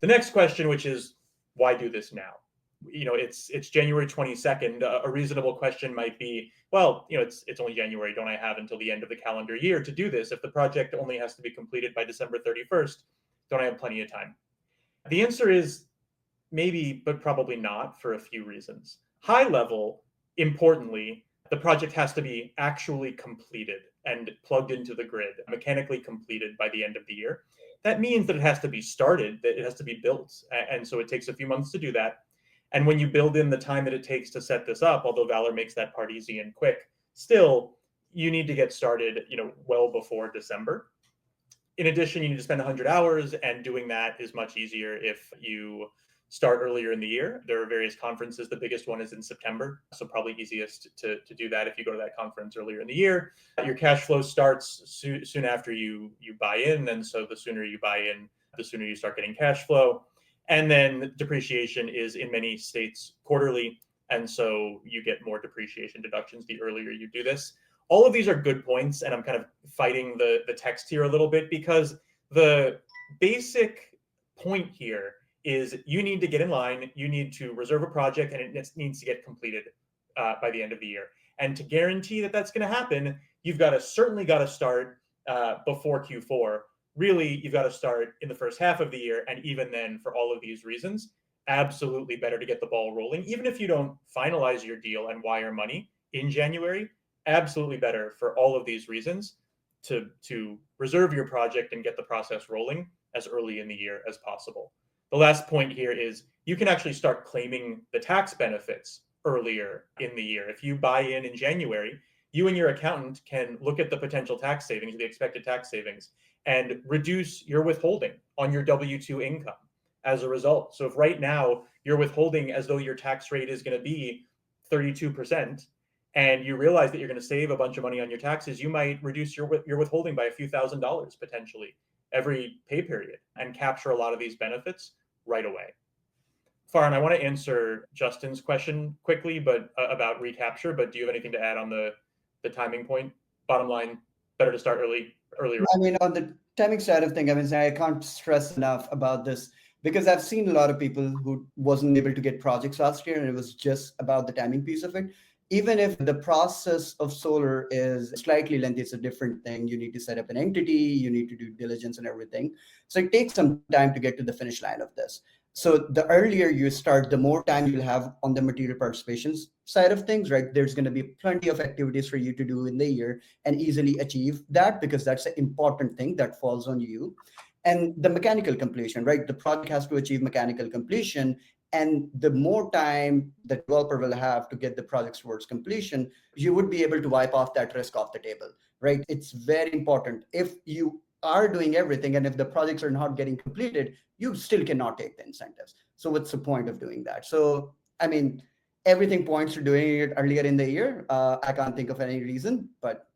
The next question, which is, why do this now? It's January 22nd. A reasonable question might be, well, it's only January. Don't I have until the end of the calendar year to do this? If the project only has to be completed by December 31st, don't I have plenty of time? The answer is maybe, but probably not, for a few reasons. High level, importantly, the project has to be actually completed and plugged into the grid, mechanically completed by the end of the year. That means that it has to be started, that it has to be built. And so it takes a few months to do that. And when you build in the time that it takes to set this up, although Valor makes that part easy and quick, still, you need to get started, well before December. In addition, you need to spend 100 hours, and doing that is much easier if you start earlier in the year. There are various conferences. The biggest one is in September, so probably easiest to do that if you go to that conference earlier in the year. Your cash flow starts soon after you buy in, and so the sooner you buy in, the sooner you start getting cash flow. And then depreciation is in many states quarterly, and so you get more depreciation deductions the earlier you do this. All of these are good points, and I'm kind of fighting the text here a little bit, because the basic point here is you need to get in line, you need to reserve a project, and it needs to get completed by the end of the year. And to guarantee that that's going to happen, you've certainly got to start before Q4. Really, you've got to start in the first half of the year, and even then, for all of these reasons, absolutely better to get the ball rolling. Even if you don't finalize your deal and wire money in January, absolutely better for all of these reasons to reserve your project and get the process rolling as early in the year as possible. The last point here is you can actually start claiming the tax benefits earlier in the year. If you buy in January, you and your accountant can look at the potential tax savings, the expected tax savings, and reduce your withholding on your W-2 income as a result. So if right now you're withholding as though your tax rate is going to be 32%, and you realize that you're going to save a bunch of money on your taxes, you might reduce your withholding by a few $1,000s potentially every pay period and capture a lot of these benefits right away. Farhan, I want to answer Justin's question quickly, but about recapture. But do you have anything to add on the timing point? Bottom line, better to start earlier. I mean, on the timing side of things, I can't stress enough about this, because I've seen a lot of people who wasn't able to get projects last year, and it was just about the timing piece of it. Even if the process of solar is slightly lengthy, it's a different thing. You need to set up an entity, you need to do diligence and everything. So it takes some time to get to the finish line of this. So the earlier you start, the more time you'll have on the material participations side of things, right? There's going to be plenty of activities for you to do in the year and easily achieve that, because that's an important thing that falls on you. And the mechanical completion, right? The project has to achieve mechanical completion. And the more time the developer will have to get the projects towards completion, you would be able to wipe off that risk off the table, right? It's very important. If you are doing everything and if the projects are not getting completed, you still cannot take the incentives. So what's the point of doing that? So, I mean, everything points to doing it earlier in the year. I can't think of any reason, but